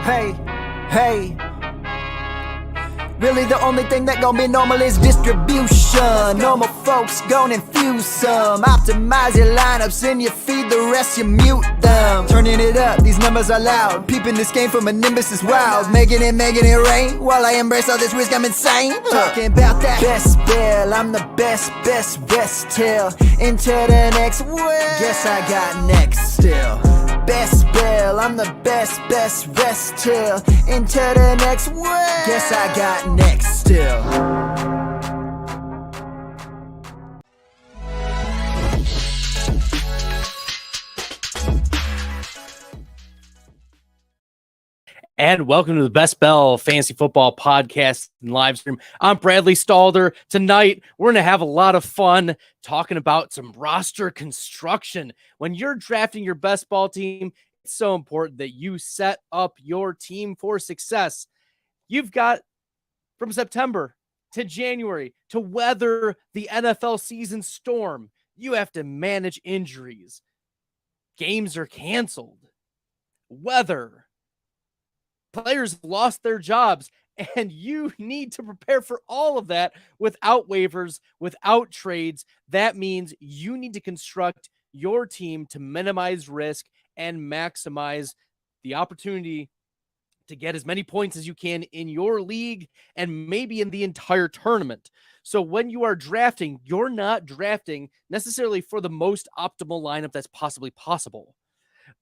Hey, hey. Really the only thing that gon' be normal is distribution. Normal folks gon' infuse some. Optimize your lineups and you feed the rest, you mute them. Turning it up, these numbers are loud. Peeping this game from a nimbus is wild. Making it rain while I embrace all this risk, I'm insane. Talking about that Bestball, I'm the best tail. Into the next well, guess I got next still. Bestball, I'm the best till. Into the next well, guess I got next still. And welcome to the Bestball Fantasy Football Podcast and live stream. I'm Bradley Stalder. Tonight, we're going to have a lot of fun talking about some roster construction. When you're drafting your Bestball team, it's so important that you set up your team for success. You've got from September to January to weather the NFL season storm. You have to manage injuries. Games are canceled. Weather. Players lost their jobs, and you need to prepare for all of that without waivers, without trades. That means you need to construct your team to minimize risk and maximize the opportunity to get as many points as you can in your league and maybe in the entire tournament. So when you are drafting, you're not drafting necessarily for the most optimal lineup that's possibly possible,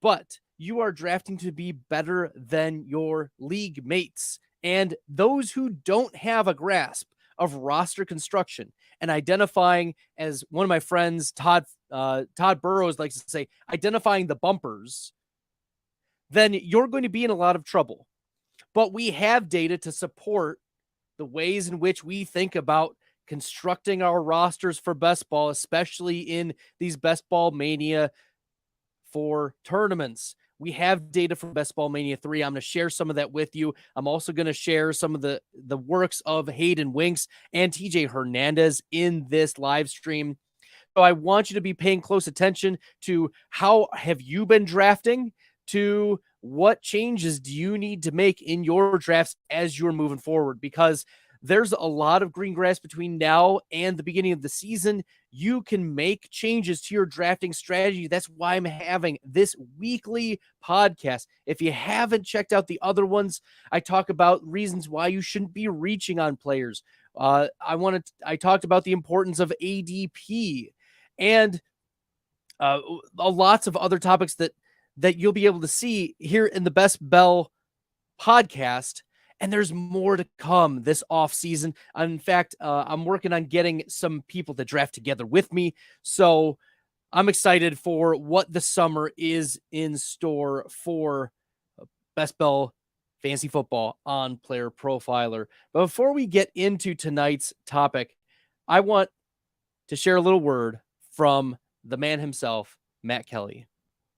but you are drafting to be better than your league mates and those who don't have a grasp of roster construction and identifying, as one of my friends, Todd Burrows likes to say, identifying the bumpers, then you're going to be in a lot of trouble. But we have data to support the ways in which we think about constructing our rosters for best ball, especially in these Best Ball Mania 4 tournaments. We have data from Best Ball Mania 3. I'm going to share some of that with you. I'm also going to share some of the works of Hayden Winks and TJ Hernandez in this live stream. So I want you to be paying close attention to how have you been drafting, to what changes do you need to make in your drafts as you're moving forward, because there's a lot of green grass between now and the beginning of the season. You can make changes to your drafting strategy. That's why I'm having this weekly podcast. If you haven't checked out the other ones, I talk about reasons why you shouldn't be reaching on players. I talked about the importance of ADP and lots of other topics that you'll be able to see here in the Best Bell podcast. And there's more to come this off season. In fact, I'm working on getting some people to draft together with me. So I'm excited for what the summer is in store for Best Ball Fantasy Football on Player Profiler. But before we get into tonight's topic, I want to share a little word from the man himself, Matt Kelly.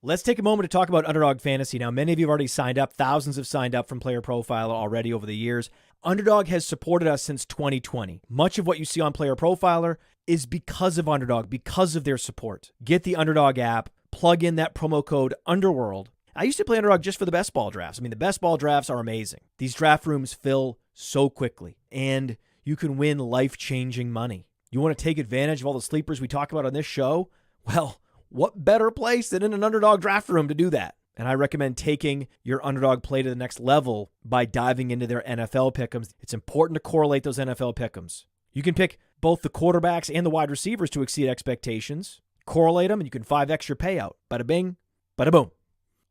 Let's take a moment to talk about Underdog Fantasy. Now, many of you have already signed up. Thousands have signed up from Player Profiler already over the years. Underdog has supported us since 2020. Much of what you see on Player Profiler is because of Underdog, because of their support. Get the Underdog app, plug in that promo code Underworld. I used to play Underdog just for the best ball drafts. I mean, the best ball drafts are amazing. These draft rooms fill so quickly, and you can win life-changing money. You want to take advantage of all the sleepers we talk about on this show? Well, what better place than in an Underdog draft room to do that? And I recommend taking your Underdog play to the next level by diving into their NFL pick'ems. It's important to correlate those NFL pick'ems. You can pick both the quarterbacks and the wide receivers to exceed expectations. Correlate them, and you can 5x your payout. Bada bing, bada boom.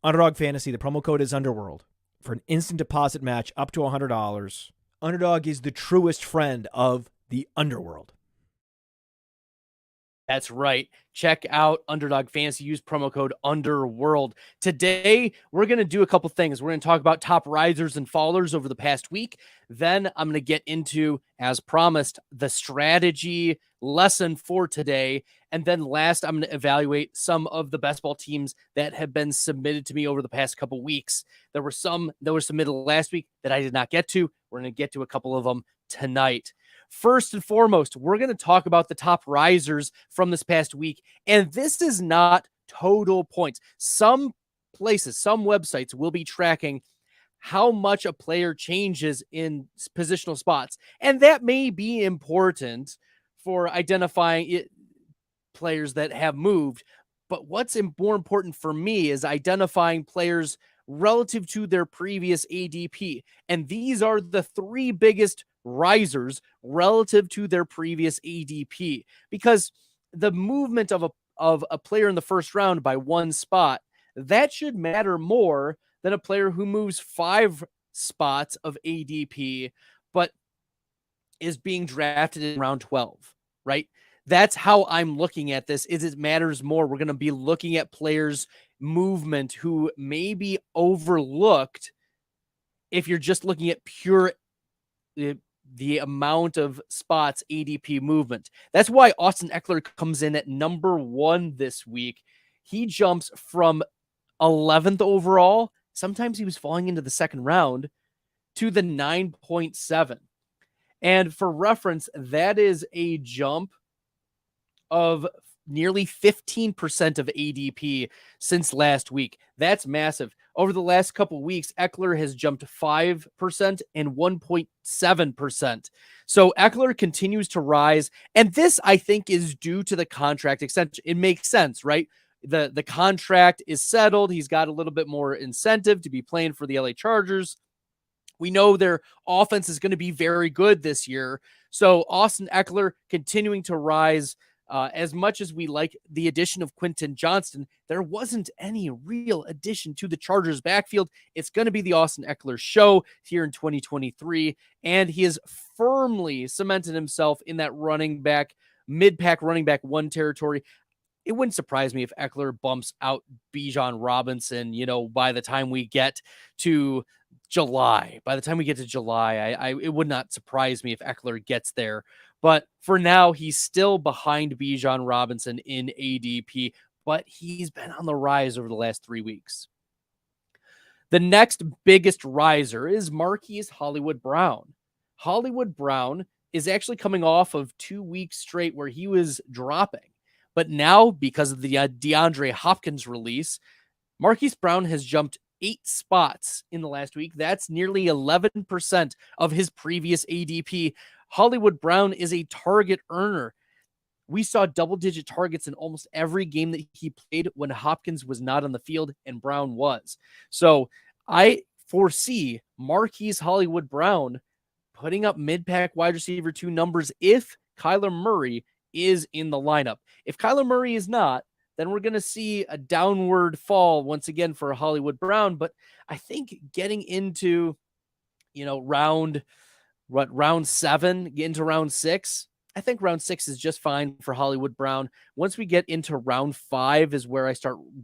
Underdog Fantasy, the promo code is Underworld. For an instant deposit match up to $100. Underdog is the truest friend of the Underworld. That's right. Check out Underdog Fantasy. Use promo code Underworld. Today, we're going to do a couple things. We're going to talk about top risers and fallers over the past week. Then I'm going to get into, as promised, the strategy lesson for today. And then last, I'm going to evaluate some of the best ball teams that have been submitted to me over the past couple weeks. There were some that were submitted last week that I did not get to. We're going to get to a couple of them tonight. First and foremost, we're going to talk about the top risers from this past week. And this is not total points. Some places, some websites will be tracking how much a player changes in positional spots. And that may be important for identifying players that have moved. But what's more important for me is identifying players relative to their previous ADP. And these are the three biggest risers relative to their previous ADP, because the movement of a player in the first round by one spot, that should matter more than a player who moves 5 spots of ADP, but is being drafted in round 12, right? That's how I'm looking at this. Is it matters more. We're going to be looking at players' movement who may be overlooked if you're just looking at pure the amount of spots ADP movement. That's why Austin Eckler comes in at number 1 this week. He jumps from 11th overall. Sometimes he was falling into the second round to the 9.7. And for reference, that is a jump of nearly 15% of ADP since last week. That's massive. Over the last couple of weeks, Eckler has jumped 5% and 1.7%. So Eckler continues to rise. And this, I think, is due to the contract extension. It makes sense, right? The contract is settled. He's got a little bit more incentive to be playing for the LA Chargers. We know their offense is going to be very good this year. So Austin Eckler continuing to rise. As much as we like the addition of Quentin Johnston, there wasn't any real addition to the Chargers backfield. It's going to be the Austin Eckler show here in 2023. And he has firmly cemented himself in that running back, mid-pack running back 1 territory. It wouldn't surprise me if Eckler bumps out Bijan Robinson, by the time we get to July. By the time we get to July, it would not surprise me if Eckler gets there. But for now, he's still behind Bijan Robinson in ADP, but he's been on the rise over the last 3 weeks. The next biggest riser is Marquise Hollywood Brown. Hollywood Brown is actually coming off of 2 weeks straight where he was dropping. But now, because of the DeAndre Hopkins release, Marquise Brown has jumped 8 spots in the last week. That's nearly 11% of his previous ADP. Hollywood Brown is a target earner. We saw double-digit targets in almost every game that he played when Hopkins was not on the field and Brown was. So I foresee Marquise Hollywood Brown putting up mid-pack wide receiver 2 numbers if Kyler Murray is in the lineup. If Kyler Murray is not, then we're going to see a downward fall once again for Hollywood Brown. But I think getting into, round 7, into round 6, I think round 6 is just fine for Hollywood Brown. Once we get into round 5 is where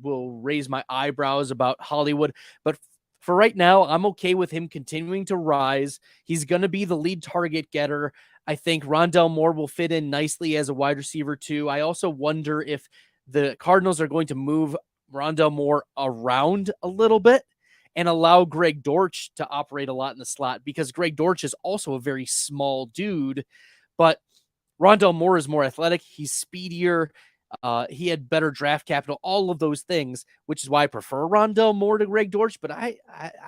will raise my eyebrows about Hollywood. But for right now, I'm okay with him continuing to rise. He's going to be the lead target getter. I think Rondale Moore will fit in nicely as a wide receiver too. I also wonder if the Cardinals are going to move Rondale Moore around a little bit and allow Greg Dortch to operate a lot in the slot, because Greg Dortch is also a very small dude, but Rondale Moore is more athletic. He's speedier. He had better draft capital, all of those things, which is why I prefer Rondale Moore to Greg Dortch. But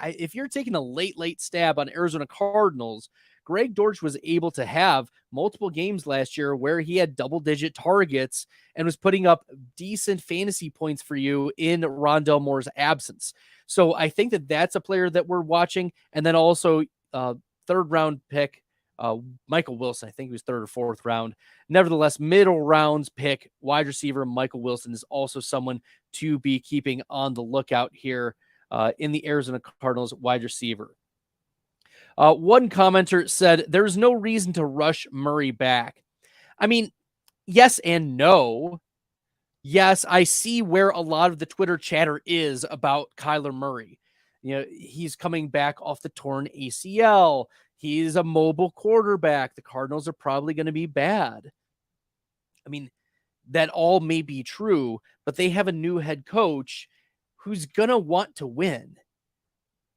if you're taking a late stab on Arizona Cardinals, Greg Dortch was able to have multiple games last year where he had double-digit targets and was putting up decent fantasy points for you in Rondale Moore's absence. So I think that that's a player that we're watching. And then also 3rd-round pick, Michael Wilson. I think he was 3rd or 4th round. Nevertheless, middle rounds pick, wide receiver Michael Wilson is also someone to be keeping on the lookout here in the Arizona Cardinals wide receiver. One commenter said, there's no reason to rush Murray back. I mean, yes and no. Yes, I see where a lot of the Twitter chatter is about Kyler Murray. He's coming back off the torn ACL. He's a mobile quarterback. The Cardinals are probably going to be bad. I mean, that all may be true, but they have a new head coach who's going to want to win.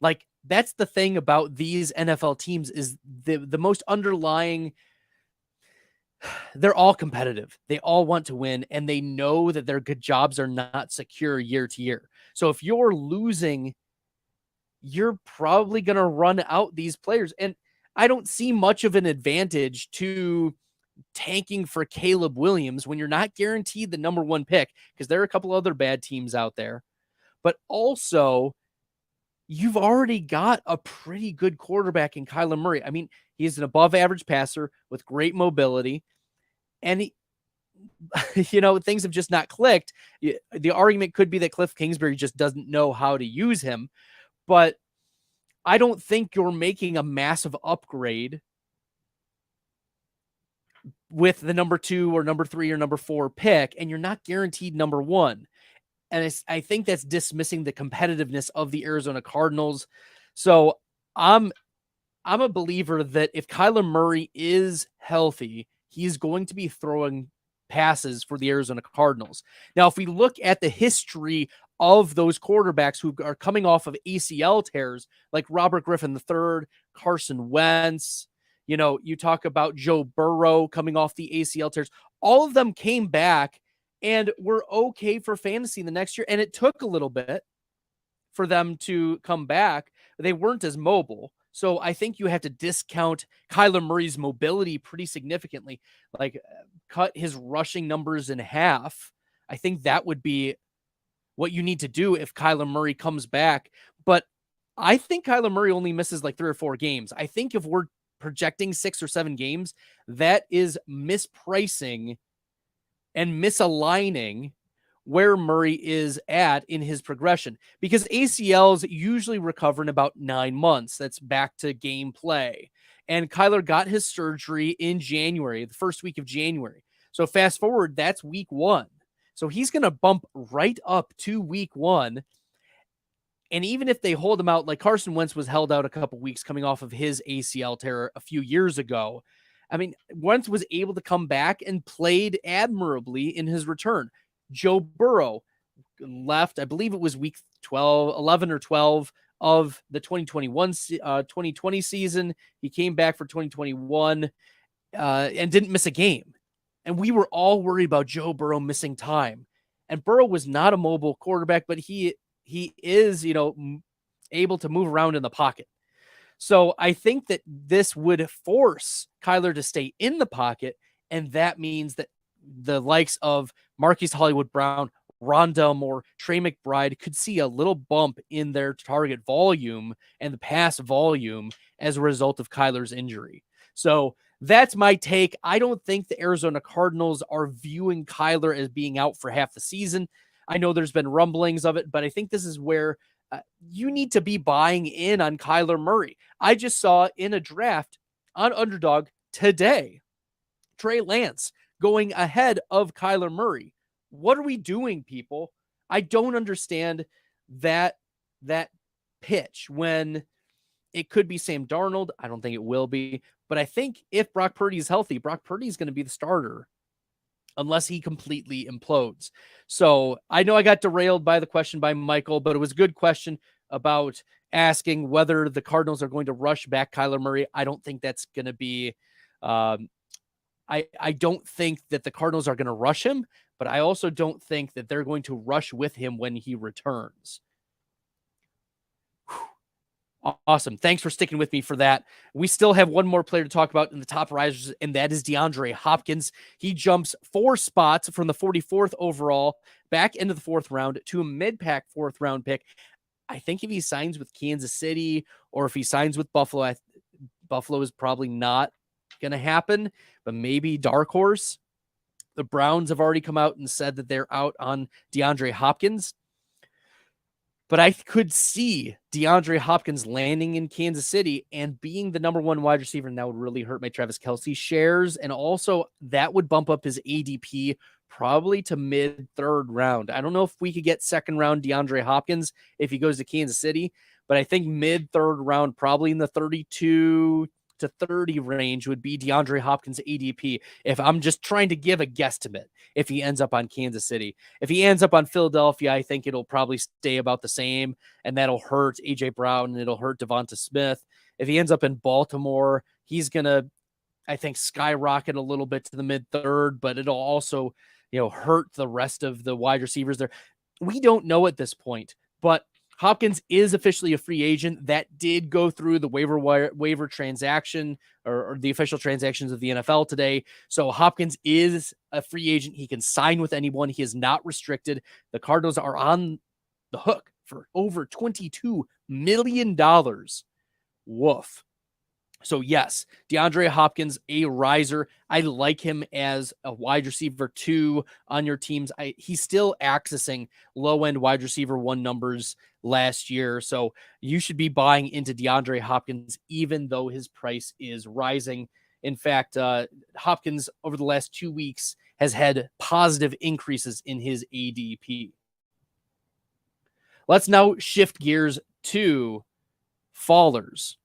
Like, that's the thing about these NFL teams is the most underlying, they're all competitive. They all want to win, and they know that their good jobs are not secure year to year. So if you're losing, you're probably going to run out these players. And I don't see much of an advantage to tanking for Caleb Williams when you're not guaranteed the number 1 pick, because there are a couple other bad teams out there. But also, you've already got a pretty good quarterback in Kyler Murray. I mean, he's an above average passer with great mobility, and he, things have just not clicked. The argument could be that Cliff Kingsbury just doesn't know how to use him, but I don't think you're making a massive upgrade with the number 2 or number 3 or number 4 pick, and you're not guaranteed number 1. And I think that's dismissing the competitiveness of the Arizona Cardinals. So I'm a believer that if Kyler Murray is healthy, he's going to be throwing passes for the Arizona Cardinals. Now, if we look at the history of those quarterbacks who are coming off of ACL tears, like Robert Griffin III, Carson Wentz, you talk about Joe Burrow coming off the ACL tears, all of them came back and were okay for fantasy the next year. And it took a little bit for them to come back. They weren't as mobile. So I think you have to discount Kyler Murray's mobility pretty significantly, like cut his rushing numbers in half. I think that would be what you need to do if Kyler Murray comes back. But I think Kyler Murray only misses like 3 or 4 games. I think if we're projecting 6 or 7 games, that is mispricing and misaligning where Murray is at in his progression, because ACLs usually recover in about 9 months. That's back to gameplay. And Kyler got his surgery in January, the first week of January. So fast forward, that's week 1. So he's going to bump right up to week 1. And even if they hold him out, like Carson Wentz was held out a couple weeks coming off of his ACL tear a few years ago. I mean, Wentz was able to come back and played admirably in his return. Joe Burrow left, I believe it was week 11 or 12 of the 2020 season. He came back for 2021 and didn't miss a game. And we were all worried about Joe Burrow missing time. And Burrow was not a mobile quarterback, but he is, able to move around in the pocket. So I think that this would force Kyler to stay in the pocket, and that means that the likes of Marquise Hollywood Brown, Rondell Moore, Trey McBride could see a little bump in their target volume and the pass volume as a result of Kyler's injury. So that's my take. I don't think the Arizona Cardinals are viewing Kyler as being out for half the season. I know there's been rumblings of it, but I think this is where you need to be buying in on Kyler Murray. I just saw in a draft on Underdog today, Trey Lance going ahead of Kyler Murray. What are we doing, people? I don't understand that pitch when it could be Sam Darnold. I don't think it will be, but I think if Brock Purdy is healthy, Brock Purdy is going to be the starter unless he completely implodes. So I know I got derailed by the question by Michael, but it was a good question about asking whether the Cardinals are going to rush back Kyler Murray. I don't think that's going to be, I don't think that the Cardinals are going to rush him, but I also don't think that they're going to rush with him when he returns. Awesome. Thanks for sticking with me for that. We still have one more player to talk about in the top risers, and that is DeAndre Hopkins. He jumps 4 spots from the 44th overall back into the 4th round to a mid-pack 4th round pick. I think if he signs with Kansas City or if he signs with Buffalo, Buffalo is probably not going to happen, but maybe dark horse. The Browns have already come out and said that they're out on DeAndre Hopkins. But I could see DeAndre Hopkins landing in Kansas City and being the number 1 wide receiver, and that would really hurt my Travis Kelce shares. And also that would bump up his ADP probably to mid-3rd round. I don't know if we could get 2nd round DeAndre Hopkins if he goes to Kansas City, but I think mid-3rd round, probably in the 32 to 30 range would be DeAndre Hopkins ADP. If I'm just trying to give a guesstimate, if he ends up on Kansas City, if he ends up on Philadelphia, I think it'll probably stay about the same, and that'll hurt AJ Brown and it'll hurt Devonta Smith. If he ends up in Baltimore, he's going to, I think, skyrocket a little bit to the mid-3rd, but it'll also, hurt the rest of the wide receivers there. We don't know at this point, but Hopkins is officially a free agent. That did go through the waiver transaction or the official transactions of the NFL today. So Hopkins is a free agent. He can sign with anyone. He is not restricted. The Cardinals are on the hook for over $22 million. Woof. So yes, DeAndre Hopkins, a riser. I like him as a wide receiver 2 on your teams. He's still accessing low-end wide receiver 1 numbers last year. So you should be buying into DeAndre Hopkins, even though his price is rising. In fact, Hopkins over the last 2 weeks has had positive increases in his ADP. Let's now shift gears to Fallers.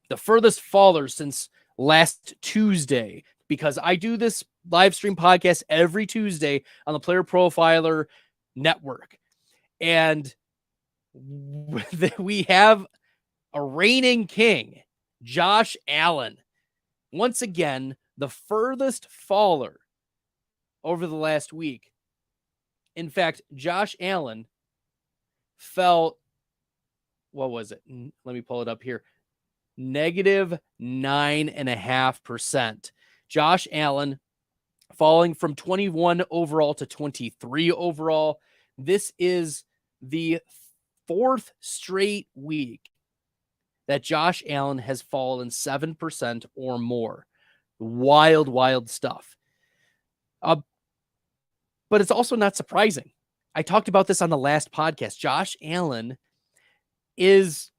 The furthest faller since last Tuesday, because I do this live stream podcast every Tuesday on the Player Profiler Network. And we have a reigning king, Josh Allen. Once again, the furthest faller over the last week. In fact, Josh Allen fell, what was it? Let me pull it up here. Negative 9.5%. Josh Allen falling from 21 overall to 23 overall. This is the 4th straight week that Josh Allen has fallen 7% or more. Wild, wild stuff. But it's also not surprising. I talked about this on the last podcast. Josh Allen is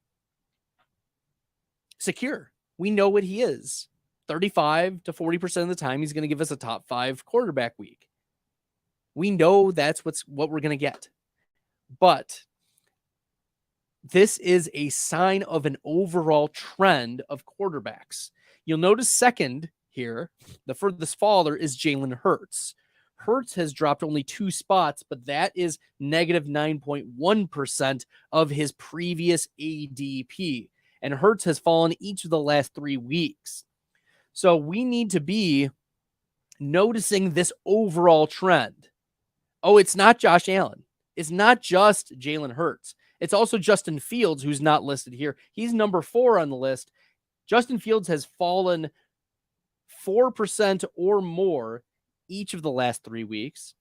secure. We know what he is. 35 to 40% of the time, he's going to give us a top 5 quarterback week. We know that's what we're going to get. But this is a sign of an overall trend of quarterbacks. You'll notice second here, the furthest faller is Jalen Hurts. Hurts has dropped only 2 spots, but that is negative 9.1% of his previous ADP. And Hurts has fallen each of the last 3 weeks. So we need to be noticing this overall trend. Oh, it's not Josh Allen. It's not just Jalen Hurts. It's also Justin Fields, who's not listed here. He's number 4 on the list. Justin Fields has fallen 4% or more each of the last 3 weeks.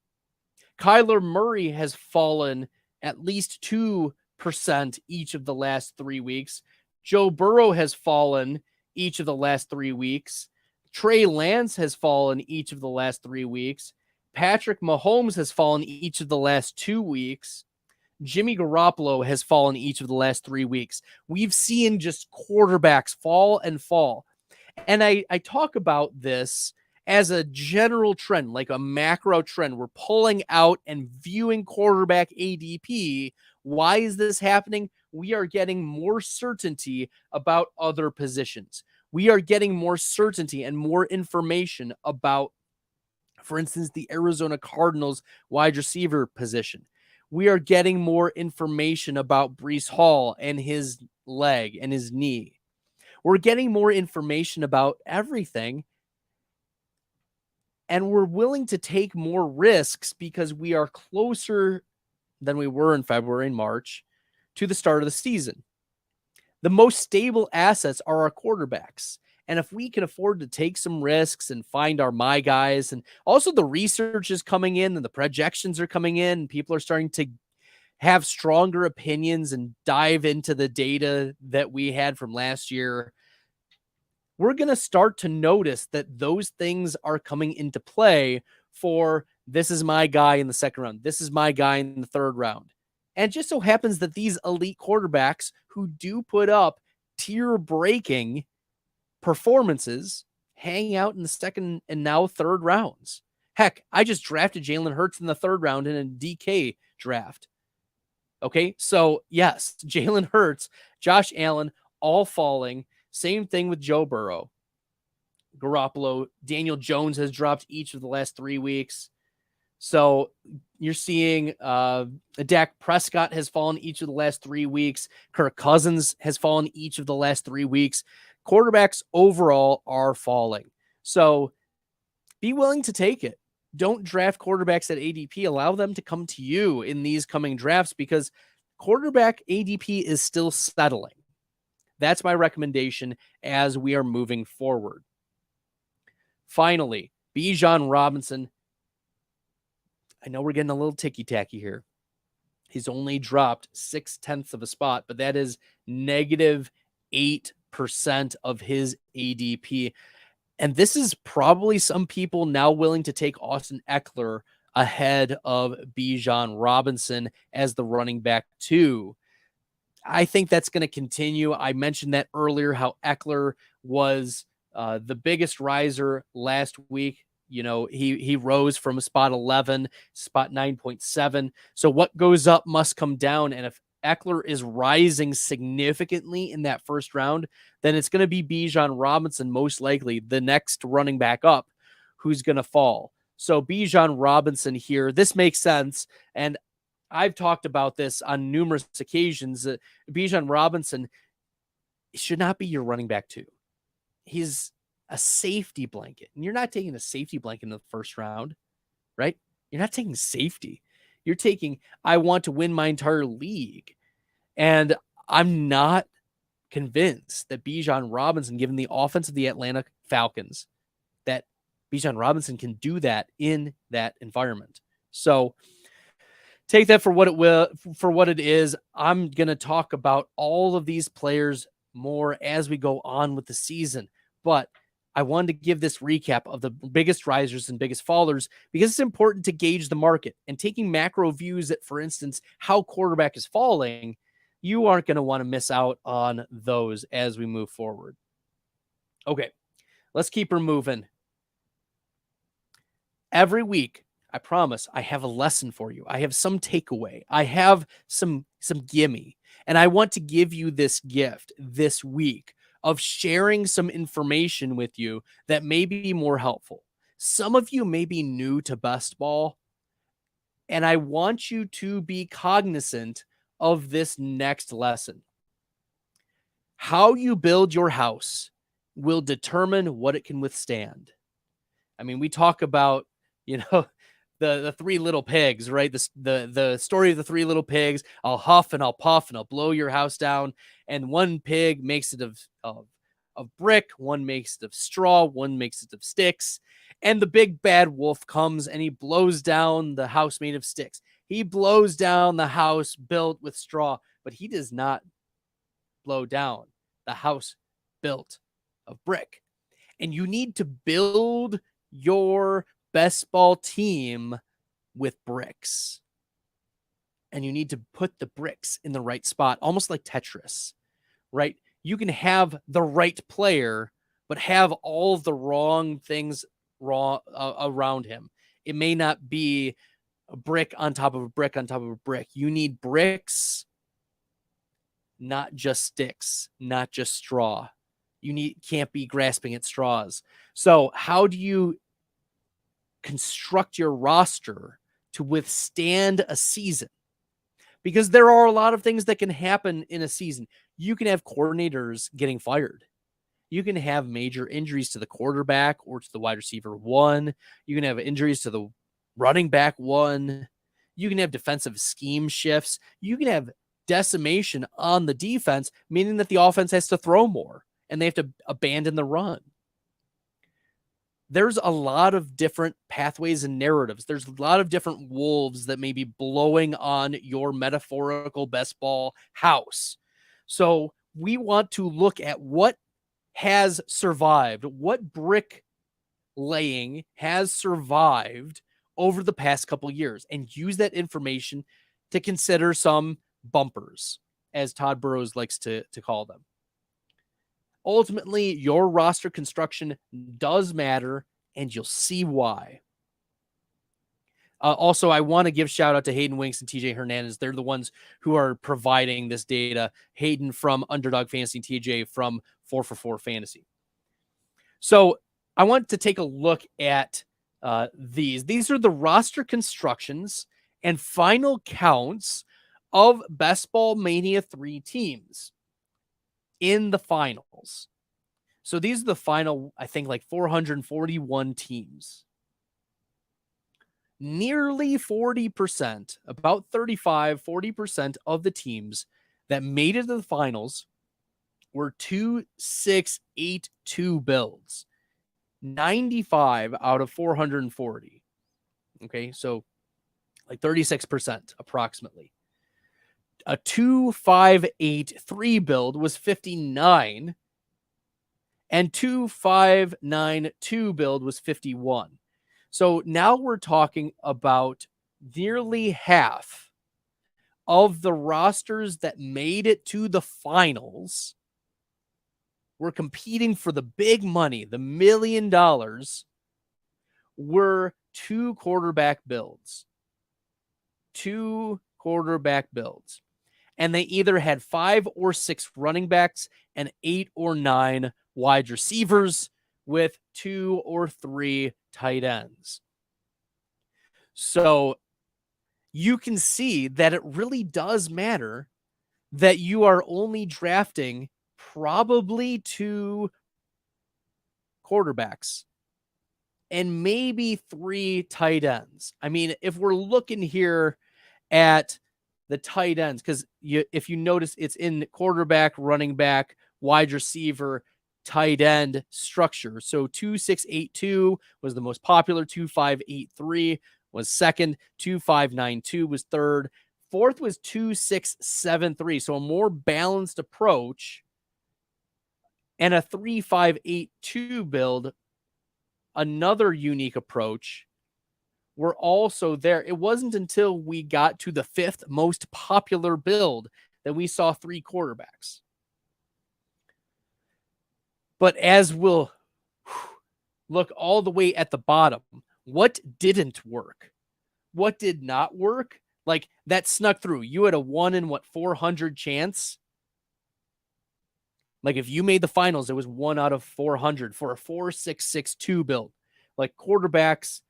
Kyler Murray has fallen at least 2% each of the last 3 weeks. Joe Burrow has fallen each of the last 3 weeks. Trey Lance has fallen each of the last 3 weeks. Patrick Mahomes has fallen each of the last 2 weeks. Jimmy Garoppolo has fallen each of the last 3 weeks. We've seen just quarterbacks fall and fall. And I talk about this as a general trend, like a macro trend. We're pulling out and viewing quarterback ADP. Why is this happening? We are getting more certainty about other positions. We are getting more certainty and more information about, for instance, the Arizona Cardinals wide receiver position. We are getting more information about Breece Hall and his leg and his knee. We're getting more information about everything. And we're willing to take more risks because we are closer than we were in February and March to the start of the season. The most stable assets are our quarterbacks. And if we can afford to take some risks and find our my guys, and also the research is coming in and the projections are coming in, and people are starting to have stronger opinions and dive into the data that we had from last year, we're going to start to notice that those things are coming into play for this is my guy in the second round. This is my guy in the third round. And it just so happens that these elite quarterbacks who do put up tier-breaking performances hang out in the second and now third rounds. Heck, I just drafted Jalen Hurts in the third round in a DK draft. Okay, so yes, Jalen Hurts, Josh Allen, all falling. Same thing with Joe Burrow. Garoppolo, Daniel Jones has dropped each of the last 3 weeks. So you're seeing Dak Prescott has fallen each of the last 3 weeks. Kirk Cousins has fallen each of the last 3 weeks. Quarterbacks overall are falling. So be willing to take it. Don't draft quarterbacks at ADP. Allow them to come to you in these coming drafts, because quarterback ADP is still settling. That's my recommendation as we are moving forward. Finally, Bijan Robinson. I know we're getting a little ticky-tacky here. He's only dropped 0.6 of a spot, but that is negative 8% of his ADP. And this is probably some people now willing to take Austin Eckler ahead of Bijan Robinson as the running back 2. I think that's going to continue. I mentioned that earlier, how Eckler was the biggest riser last week. You know, he rose from spot 11, spot 9.7. So what goes up must come down. And if Eckler is rising significantly in that first round, then it's going to be Bijan Robinson, most likely the next running back up, who's going to fall. So Bijan Robinson here, this makes sense. And I've talked about this on numerous occasions. Bijan Robinson should not be your running back 2. He's a safety blanket. And you're not taking a safety blanket in the first round, right? You're not taking safety. You're taking, I want to win my entire league. And I'm not convinced that Bijan Robinson, given the offense of the Atlanta Falcons, that Bijan Robinson can do that in that environment. So take that for what it is. I'm going to talk about all of these players more as we go on with the season. But I wanted to give this recap of the biggest risers and biggest fallers because it's important to gauge the market. And taking macro views at, for instance, how quarterback is falling, you aren't going to want to miss out on those as we move forward. Okay, let's keep her moving. Every week, I promise, I have a lesson for you. I have some takeaway. I have some gimme. And I want to give you this gift this week of sharing some information with you that may be more helpful. Some of you may be new to Bestball, and I want you to be cognizant of this next lesson. How you build your house will determine what it can withstand. I mean, we talk about, the three little pigs, right? The story of the three little pigs. I'll huff and I'll puff and I'll blow your house down. And one pig makes it of brick, one makes it of straw, one makes it of sticks. And the big bad wolf comes and he blows down the house made of sticks. He blows down the house built with straw, but he does not blow down the house built of brick. And you need to build your Bestball team with bricks. And you need to put the bricks in the right spot, almost like Tetris, right? You can have the right player, but have all of the wrong things around him. It may not be a brick on top of a brick on top of a brick. You need bricks, not just sticks, not just straw. Can't be grasping at straws. So how do you construct your roster to withstand a season? Because there are a lot of things that can happen in a season. You can have coordinators getting fired. You can have major injuries to the quarterback or to the wide receiver 1. You can have injuries to the running back 1. You can have defensive scheme shifts. You can have decimation on the defense, meaning that the offense has to throw more and they have to abandon the run. There's a lot of different pathways and narratives. There's a lot of different wolves that may be blowing on your metaphorical Bestball house. So we want to look at what has survived, what brick laying has survived over the past couple years, and use that information to consider some bumpers, as Todd Burrows likes to call them. Ultimately, your roster construction does matter, and you'll see why. Also, I want to give shout out to Hayden Winks and TJ Hernandez. They're the ones who are providing this data. Hayden from Underdog Fantasy, TJ from 4for4 Fantasy. So I want to take a look at these. These are the roster constructions and final counts of Bestball Mania 3 teams in the finals. So these are the final, I think, like 441 teams. nearly 40%, about 35-40% of the teams that made it to the finals were 2-6-8-2 builds. 95 out of 440. Okay, so like 36% approximately. A 2-5-8-3 build was 59, and 2-5-9-2 build was 51. So now we're talking about nearly half of the rosters that made it to the finals were competing for the big money, the $1 million, were 2 quarterback builds. 2 quarterback builds. And they either had 5 or 6 running backs and 8 or 9 wide receivers with 2 or 3 tight ends. So you can see that it really does matter that you are only drafting probably 2 quarterbacks and maybe 3 tight ends. I mean, if we're looking here at the tight ends, because if you notice, it's in quarterback, running back, wide receiver, tight end structure. So 2-6-8-2 was the most popular. 2-5-8-3 was second. 2-5-9-2 was third. Fourth was 2-6-7-3. So a more balanced approach. And a 3-5-8-2 build, another unique approach, were also there. It wasn't until we got to the 5th most popular build that we saw 3 quarterbacks. But as we'll look all the way at the bottom, what didn't work? What did not work? Like, that snuck through. You had a 1 in 400 chance. Like, if you made the finals, it was 1 out of 400 for a 4-6-6-2 build. Like, quarterbacks,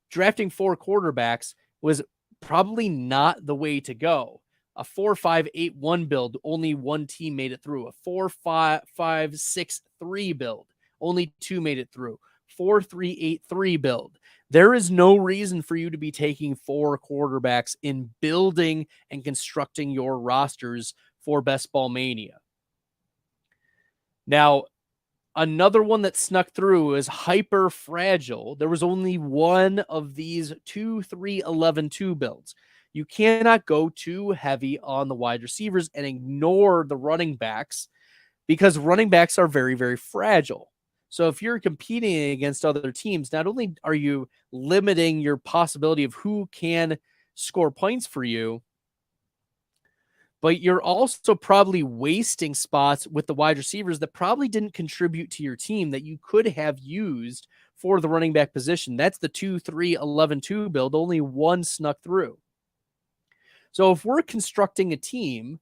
drafting 4 quarterbacks was probably not the way to go. A 4-5-8-1 build, only 1 team made it through. A 4-5-6-3 build, only 2 made it through. 4-3-8-3 build. There is no reason for you to be taking 4 quarterbacks in building and constructing your rosters for Best Ball Mania. Now, another one that snuck through is hyper fragile. There was only 1 of these 2-3-11-2 builds. You cannot go too heavy on the wide receivers and ignore the running backs, because running backs are very, very fragile. So if you're competing against other teams, not only are you limiting your possibility of who can score points for you, but you're also probably wasting spots with the wide receivers that probably didn't contribute to your team that you could have used for the running back position. That's the 2-3-11-2 build. Only 1 snuck through. So if we're constructing a team,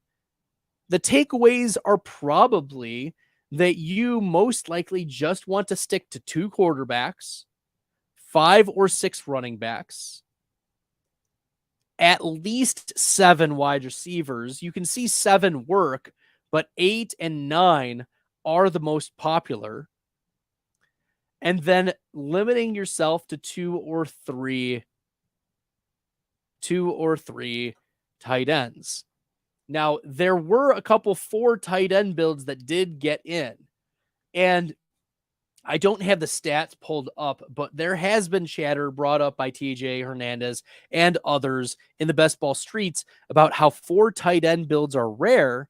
the takeaways are probably that you most likely just want to stick to 2 quarterbacks, 5 or 6 running backs, at least 7 wide receivers. You can see 7 work, but 8 and 9 are the most popular. And then limiting yourself to 2 or 3 tight ends. Now, there were a couple 4 tight end builds that did get in. And I don't have the stats pulled up, but there has been chatter brought up by TJ Hernandez and others in the Best Ball streets about how 4 tight end builds are rare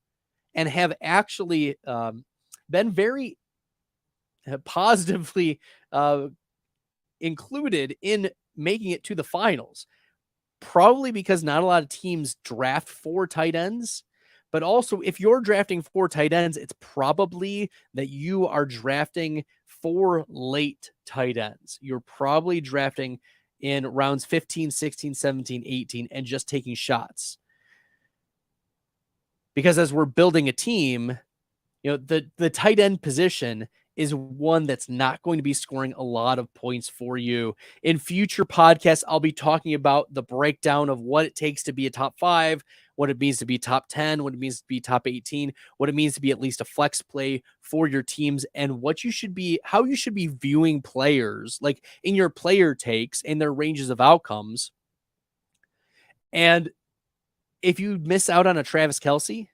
and have actually been very positively included in making it to the finals. Probably because not a lot of teams draft 4 tight ends. But also, if you're drafting 4 tight ends, it's probably that you are drafting 4 late tight ends. You're probably drafting in rounds 15, 16, 17, 18, and just taking shots. Because as we're building a team, you know, the tight end position is one that's not going to be scoring a lot of points for you. In future podcasts, I'll be talking about the breakdown of what it takes to be a top 5, what it means to be top 10, what it means to be top 18, what it means to be at least a flex play for your teams, and how you should be viewing players, like in your player takes and their ranges of outcomes. And if you miss out on a Travis Kelce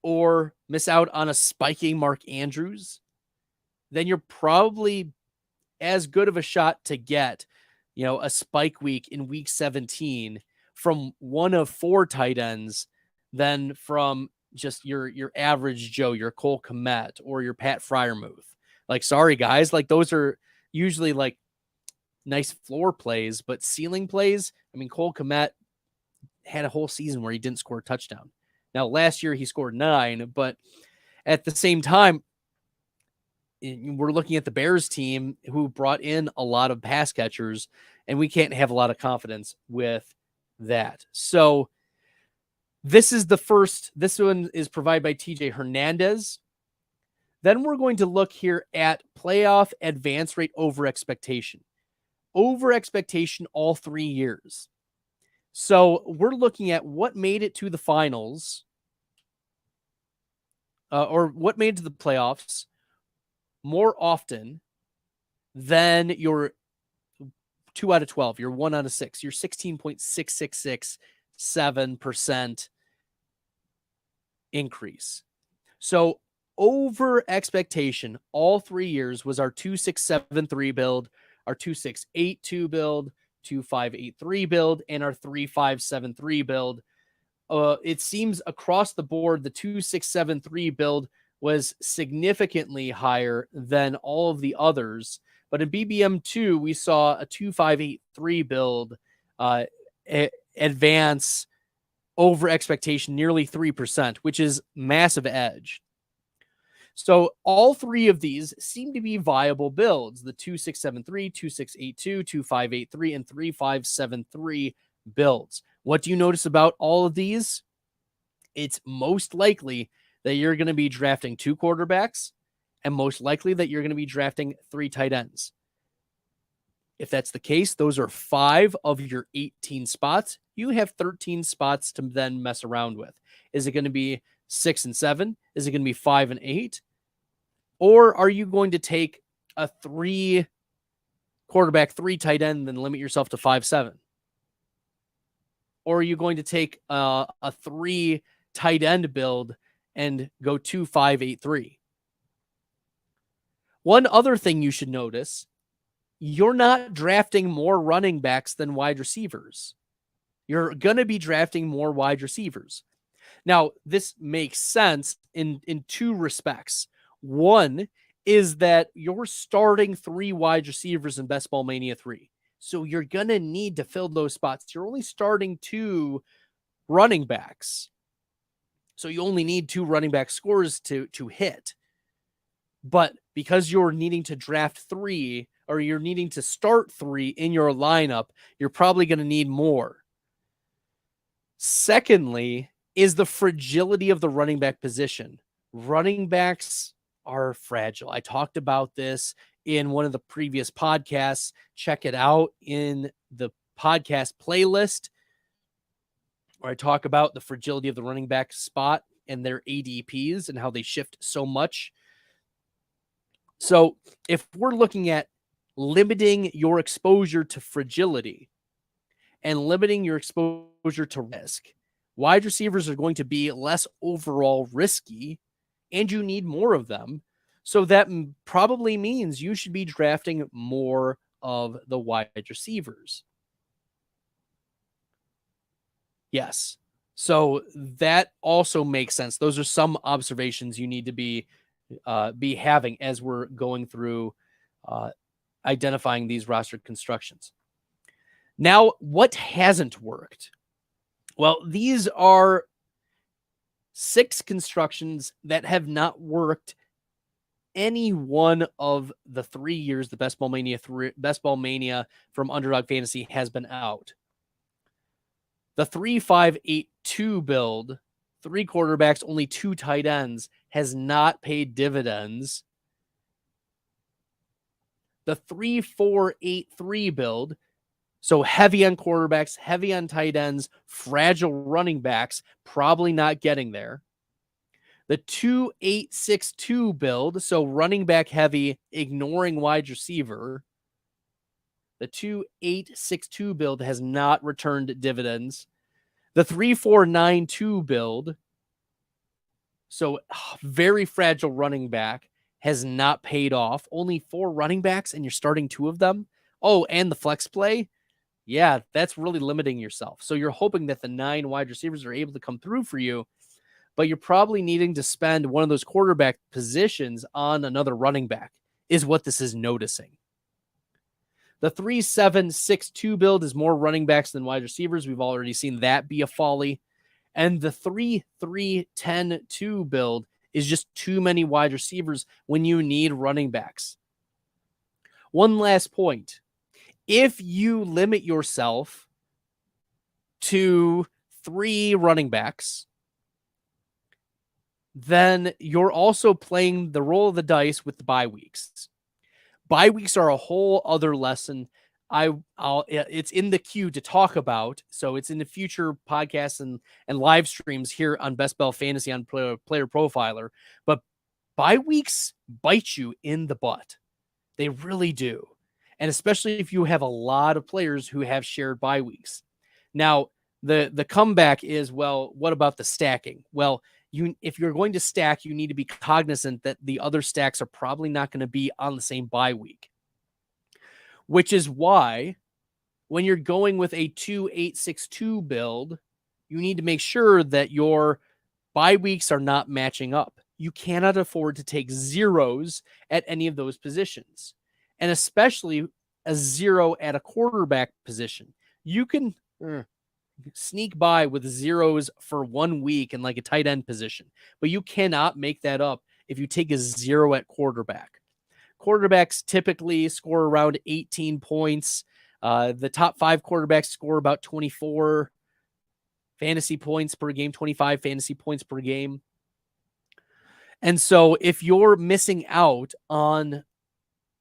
or miss out on a spiking Mark Andrews, then you're probably as good of a shot to get, a spike week in week 17 from one of 4 tight ends than from just your average Joe, your Cole Kmet or your Pat Freiermuth. Like, sorry guys, like those are usually like nice floor plays, but ceiling plays. I mean, Cole Kmet had a whole season where he didn't score a touchdown. Now, last year he scored 9, but at the same time, we're looking at the Bears team who brought in a lot of pass catchers, and we can't have a lot of confidence with that. So this one is provided by TJ Hernandez. Then we're going to look here at playoff advance rate over expectation. Over expectation all 3 years. So we're looking at what made it to the finals or what made it to the playoffs more often than your 2 out of 12, your 1 out of 6, your 16.6667% increase. So over expectation all 3 years was our 2673 build, our 2682 build, 2583 build, and our 3573 build. It seems across the board, the 2673 build was significantly higher than all of the others. But in BBM2, we saw a 2583 build advance over expectation nearly 3%, which is massive edge. So all 3 of these seem to be viable builds. The 2673, 2682, 2583, and 3573 builds. What do you notice about all of these? It's most likely that you're going to be drafting 2 quarterbacks, and most likely that you're going to be drafting 3 tight ends. If that's the case, those are 5 of your 18 spots. You have 13 spots to then mess around with. Is it going to be 6 and 7? Is it going to be 5 and 8? Or are you going to take a 3 quarterback, 3 tight end, then limit yourself to 5-7? Or are you going to take a 3 tight end build and go 2-5-8-3? One other thing you should notice, you're not drafting more running backs than wide receivers. You're going to be drafting more wide receivers. Now, this makes sense in 2 respects. One is that you're starting 3 wide receivers in Best Ball Mania 3. So you're going to need to fill those spots. You're only starting 2 running backs. So you only need 2 running back scores to hit. But because you're needing to draft 3 or you're needing to start 3 in your lineup, you're probably going to need more. Secondly, is the fragility of the running back position. Running backs are fragile. I talked about this in one of the previous podcasts. Check it out in the podcast playlist where I talk about the fragility of the running back spot and their ADPs and how they shift so much. So if we're looking at limiting your exposure to fragility and limiting your exposure to risk, wide receivers are going to be less overall risky, and you need more of them. So that probably means you should be drafting more of the wide receivers. Yes. So that also makes sense. Those are some observations you need to be having as we're going through identifying these roster constructions. Now, what hasn't worked? Well, these are 6 constructions that have not worked any one of the 3 years the Best Ball Mania from Underdog Fantasy has been out. The 3-5-8-2 build, 3 quarterbacks, only 2 tight ends, has not paid dividends. The 3-4-8-3 build, So heavy on quarterbacks, heavy on tight ends, fragile running backs, probably not getting there. The 2-8-6-2 build, so running back heavy, ignoring wide receiver. The 2-8-6-2 build has not returned dividends. The 3-4-9-2 build, so very fragile running back, has not paid off. Only 4 running backs and you're starting 2 of them. Oh, and the flex play. Yeah, that's really limiting yourself. So you're hoping that the 9 wide receivers are able to come through for you, but you're probably needing to spend one of those quarterback positions on another running back, is what this is noticing. The 3-7-6-2 build is more running backs than wide receivers. We've already seen that be a folly. And the 3-3-10-2 build is just too many wide receivers when you need running backs. One last point. If you limit yourself to 3 running backs, then you're also playing the roll of the dice with the bye weeks. Bye weeks are a whole other lesson. It's in the queue to talk about, so it's in the future podcasts and live streams here on Bestball Fantasy on Player Profiler. But bye weeks bite you in the butt. They really do. And especially if you have a lot of players who have shared bye weeks. Now, the comeback is, well, what about the stacking? Well, if you're going to stack, you need to be cognizant that the other stacks are probably not going to be on the same bye week. Which is why when you're going with a 2-8-6-2 build, you need to make sure that your bye weeks are not matching up. You cannot afford to take zeros at any of those positions. And especially a 0 at a quarterback position. You can sneak by with zeros for 1 week in like a tight end position, but you cannot make that up if you take a 0 at quarterback. Quarterbacks typically score around 18 points. The top 5 quarterbacks score about 24 fantasy points per game, 25 fantasy points per game. And so if you're missing out on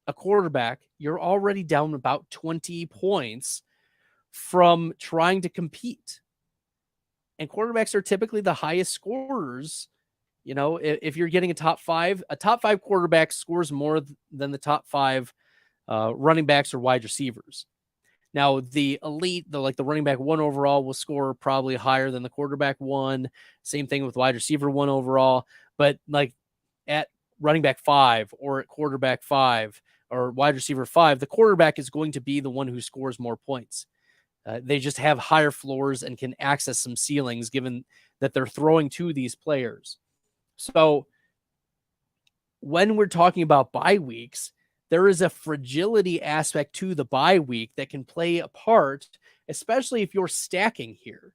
a quarterback, you're already down about 20 points from trying to compete. And quarterbacks are typically the highest scorers. You know, if you're getting a top 5 quarterback scores more than the top 5 running backs or wide receivers. Now, the elite, the running back 1 overall will score probably higher than the quarterback 1. Same thing with wide receiver 1 overall. But like at running back 5 or at quarterback 5 or wide receiver 5, the quarterback is going to be the one who scores more points. They just have higher floors and can access some ceilings given that they're throwing to these players. So when we're talking about bye weeks, there is a fragility aspect to the bye week that can play a part, especially if you're stacking here.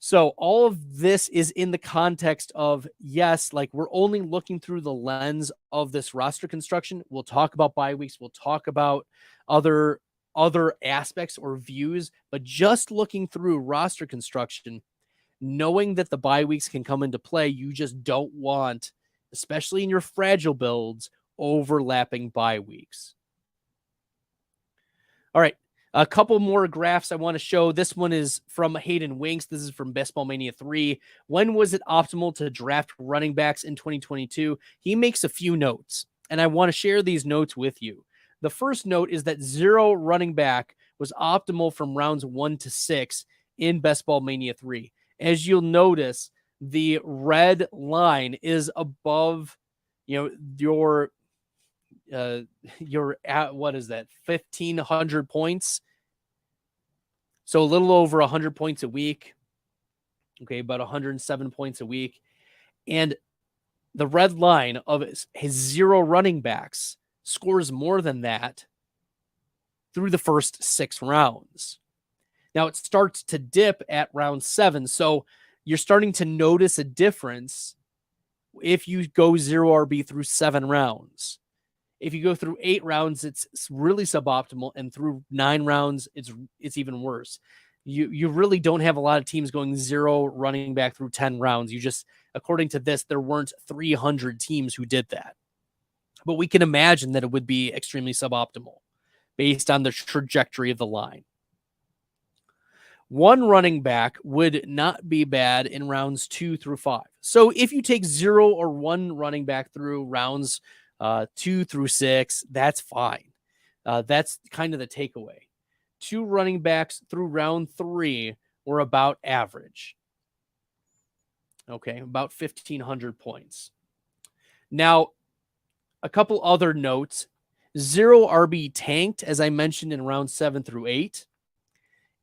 So all of this is in the context of, yes, like we're only looking through the lens of this roster construction. We'll talk about bye weeks. We'll talk about other aspects or views, but just looking through roster construction, knowing that the bye weeks can come into play, you just don't want, especially in your fragile builds, overlapping bye weeks. All right. A couple more graphs I want to show. This one is from Hayden Winks. This is from Bestball Mania 3. When was it optimal to draft running backs in 2022? He makes a few notes, and I want to share these notes with you. The first note is that 0 running back was optimal from rounds 1 to 6 in Bestball Mania 3. As you'll notice, the red line is above, your at, what is that, 1,500 points. So a little over 100 points a week. Okay, about 107 points a week. And the red line of his 0 running backs scores more than that through the first 6 rounds. Now it starts to dip at round 7. So you're starting to notice a difference if you go 0 RB through 7 rounds. If you go through 8 rounds, it's really suboptimal. And through 9 rounds, it's even worse. You really don't have a lot of teams going 0 running back through 10 rounds. You just, according to this, there weren't 300 teams who did that. But we can imagine that it would be extremely suboptimal. based on the trajectory of the line. One running back would not be bad in rounds 2 through 5. So if you take 0 or 1 running back through rounds 2 through 6, that's fine. That's kind of the takeaway. 2 running backs through round 3 were about average. Okay, about 1,500 points. Now, a couple other notes. 0 RB tanked, as I mentioned, in round 7 through 8.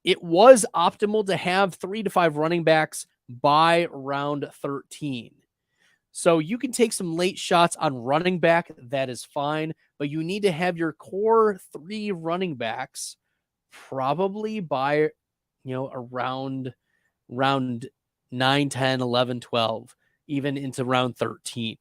It was optimal to have 3 to 5 running backs by round 13. So you can take some late shots on running back. That is fine. But you need to have your core 3 running backs probably by, around round 9, 10, 11, 12, even into round 13.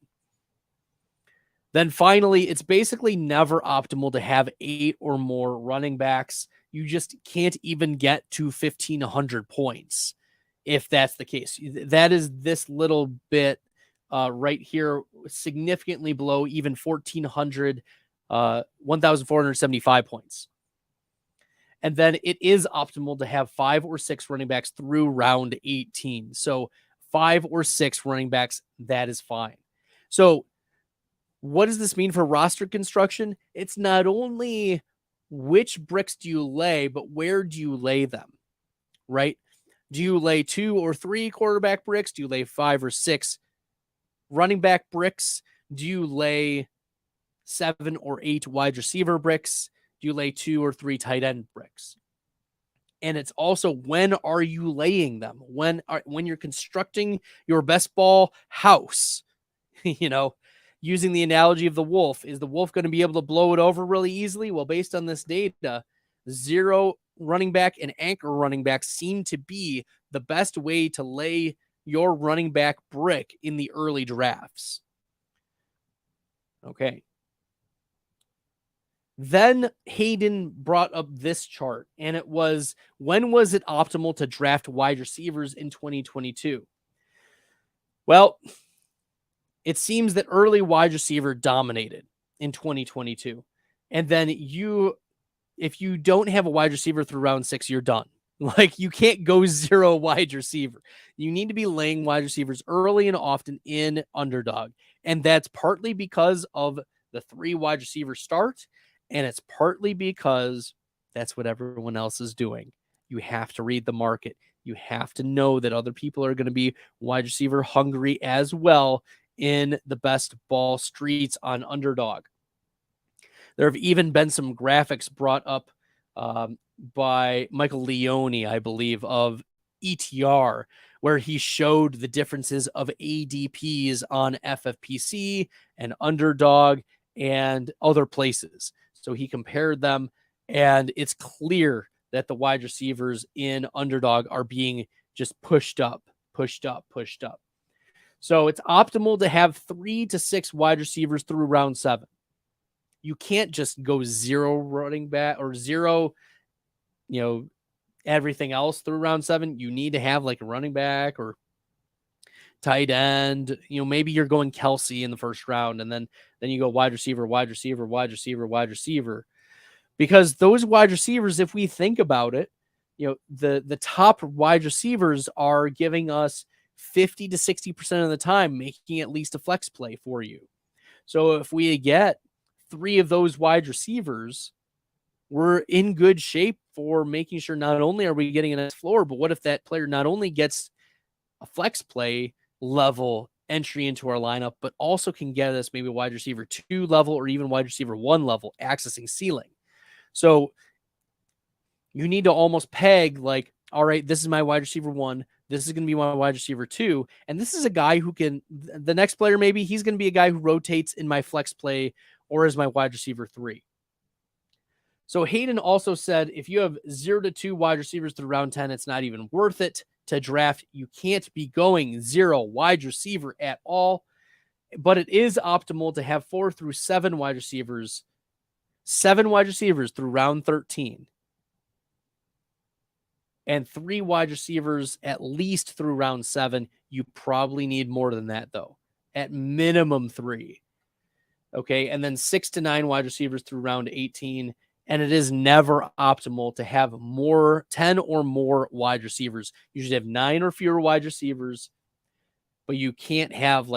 Then finally, it's basically never optimal to have 8 or more running backs. You just can't even get to 1,500 points if that's the case. That is this little bit right here, significantly below even 1,400, 1,475 points. And then it is optimal to have 5 or 6 running backs through round 18. So 5 or 6 running backs, that is fine. So what does this mean for roster construction? It's not only which bricks do you lay, but where do you lay them, right? Do you lay 2 or 3 quarterback bricks? Do you lay 5 or 6 running back bricks? Do you lay 7 or 8 wide receiver bricks? Do you lay 2 or 3 tight end bricks? And it's also, when are you laying them? When you're constructing your best ball house, using the analogy of the wolf, is the wolf going to be able to blow it over really easily? Well, based on this data, 0 running back and anchor running back seem to be the best way to lay your running back brick in the early drafts. Okay. Then Hayden brought up this chart, and it was, when was it optimal to draft wide receivers in 2022? Well, it seems that early wide receiver dominated in 2022. And then if you don't have a wide receiver through round 6, you're done. Like, you can't go 0 wide receiver. You need to be laying wide receivers early and often in Underdog. And that's partly because of the 3 wide receiver start. And it's partly because that's what everyone else is doing. You have to read the market. You have to know that other people are going to be wide receiver hungry as well in the best ball streets on Underdog. There have even been some graphics brought up by Michael Leone, I believe, of ETR, where he showed the differences of ADPs on FFPC and Underdog and other places. So he compared them, and it's clear that the wide receivers in Underdog are being just pushed up. So it's optimal to have 3 to 6 wide receivers through round 7. You can't just go 0 running back or 0, everything else through round 7. You need to have like a running back or tight end. Maybe you're going Kelsey in the first round, and then you go wide receiver, because those wide receivers, if we think about it, the top wide receivers are giving us 50 to 60% of the time making at least a flex play for you. So if we get 3 of those wide receivers, we're in good shape for making sure not only are we getting a nice floor, but what if that player not only gets a flex play level entry into our lineup, but also can get us maybe wide receiver 2 level or even wide receiver 1 level accessing ceiling. So you need to almost peg like, all right, this is my wide receiver 1. This is going to be my wide receiver 2. And this is a guy who can, the next player, maybe he's going to be a guy who rotates in my flex play or as my wide receiver 3. So Hayden also said, if you have 0 to 2 wide receivers through round 10, it's not even worth it to draft. You can't be going 0 wide receiver at all, but it is optimal to have 4 through 7 wide receivers, 7 wide receivers through round 13. And 3 wide receivers at least through round 7. You probably need more than that, though. At minimum 3. Okay, and then 6 to 9 wide receivers through round 18. And it is never optimal to have 10 or more wide receivers. You should have 9 or fewer wide receivers, but you can't have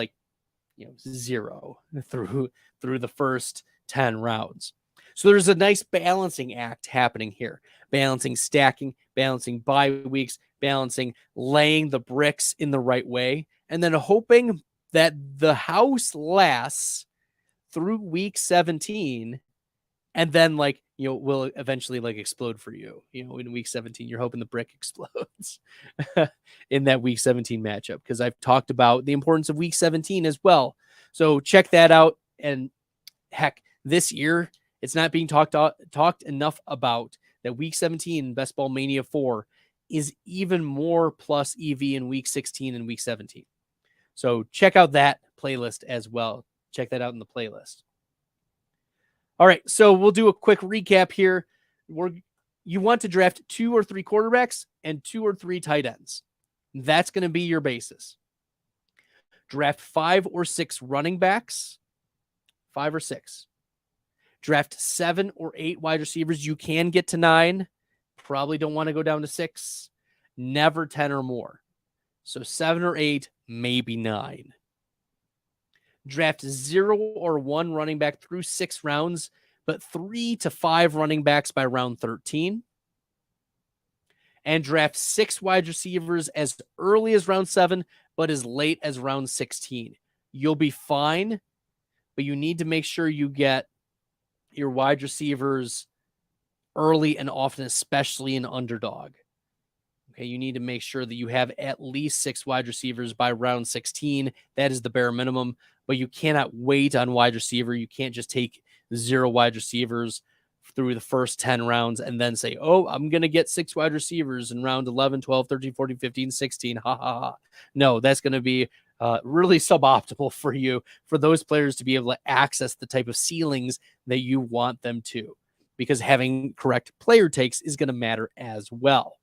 0 through the first 10 rounds. So there's a nice balancing act happening here. Balancing stacking, balancing bye weeks, balancing laying the bricks in the right way, and then hoping that the house lasts through week 17, and then will eventually explode for you. In week 17, you're hoping the brick explodes in that week 17 matchup, because I've talked about the importance of week 17 as well. So check that out. And heck, this year it's not being talked enough about that week 17 in Best Ball Mania 4 is even more plus EV in week 16 and week 17. So check out that playlist as well. Check that out in the playlist. All right, so we'll do a quick recap here. You want to draft 2 or 3 quarterbacks and 2 or 3 tight ends. That's going to be your basis. Draft 5 or 6 running backs. 5 or 6. Draft 7 or 8 wide receivers. You can get to 9. Probably don't want to go down to 6. Never 10 or more. So 7 or 8, maybe 9. Draft 0 or 1 running back through 6 rounds, but 3 to 5 running backs by round 13. And draft 6 wide receivers as early as round 7, but as late as round 16. You'll be fine, but you need to make sure you get your wide receivers early and often, especially in Underdog. Okay, you need to make sure that you have at least 6 wide receivers by round 16. That is the bare minimum, but you cannot wait on wide receiver. You can't just take 0 wide receivers through the first 10 rounds and then say, oh, I'm going to get 6 wide receivers in round 11, 12, 13, 14, 15, 16. Ha, ha, ha. No, that's going to be really suboptimal for you, for those players to be able to access the type of ceilings that you want them to, because having correct player takes is going to matter as well.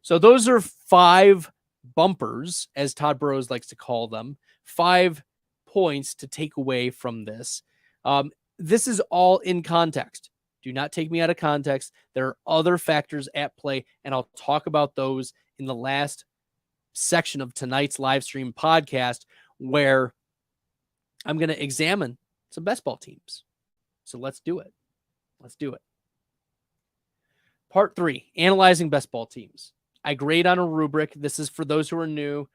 So those are 5 bumpers, as Todd Burrows likes to call them, 5 points to take away from this. This is all in context. Do not take me out of context. There are other factors at play, and I'll talk about those in the last section of tonight's live stream podcast, where I'm going to examine some best ball teams. So let's do it. Let's do it. Part 3, analyzing best ball teams. I grade on a rubric. This is for those who are new.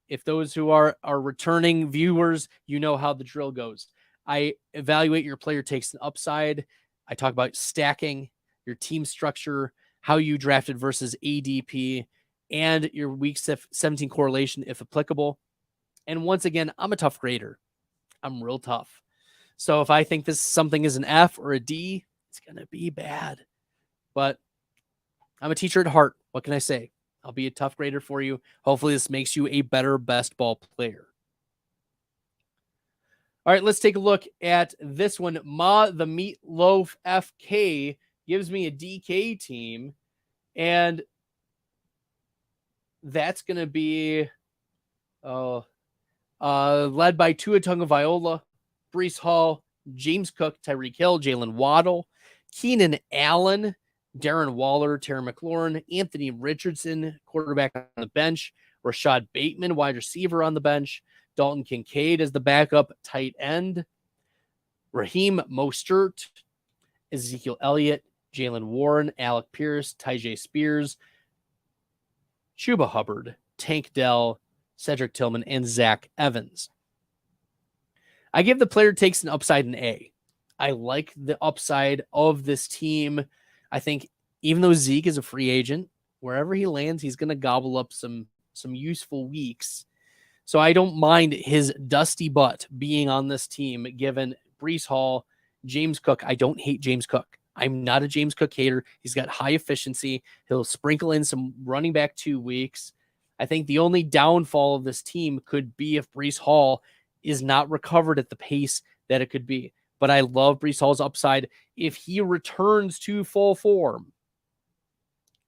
If those who are returning viewers, you know how the drill goes. I evaluate your player takes an upside. I talk about stacking, your team structure, how you drafted versus ADP, and your week 17 correlation if applicable. And once again, I'm a tough grader. I'm real tough. So if I think something is an F or a D, it's going to be bad. But I'm a teacher at heart. What can I say? I'll be a tough grader for you. Hopefully this makes you a better best ball player. All right, let's take a look at this one. Ma the Meatloaf FK gives me a DK team, and that's going to be led by Tua Tagovailoa, Breece Hall, James Cook, Tyreek Hill, Jalen Waddle, Keenan Allen, Darren Waller, Terry McLaurin, Anthony Richardson, quarterback on the bench, Rashad Bateman, wide receiver on the bench, Dalton Kincaid as the backup tight end, Raheem Mostert, Ezekiel Elliott, Jalen Warren, Alec Pierce, Tyjae Spears, Chuba Hubbard, Tank Dell, Cedric Tillman, and Zach Evans. I give the player takes an upside an A. I like the upside of this team. I think even though Zeke is a free agent, wherever he lands, he's going to gobble up some useful weeks. So I don't mind his dusty butt being on this team, given Breece Hall, James Cook. I don't hate James Cook. I'm not a James Cook hater. He's got high efficiency. He'll sprinkle in some running back 2 weeks. I think the only downfall of this team could be if Breece Hall is not recovered at the pace that it could be. But I love Breece Hall's upside if he returns to full form.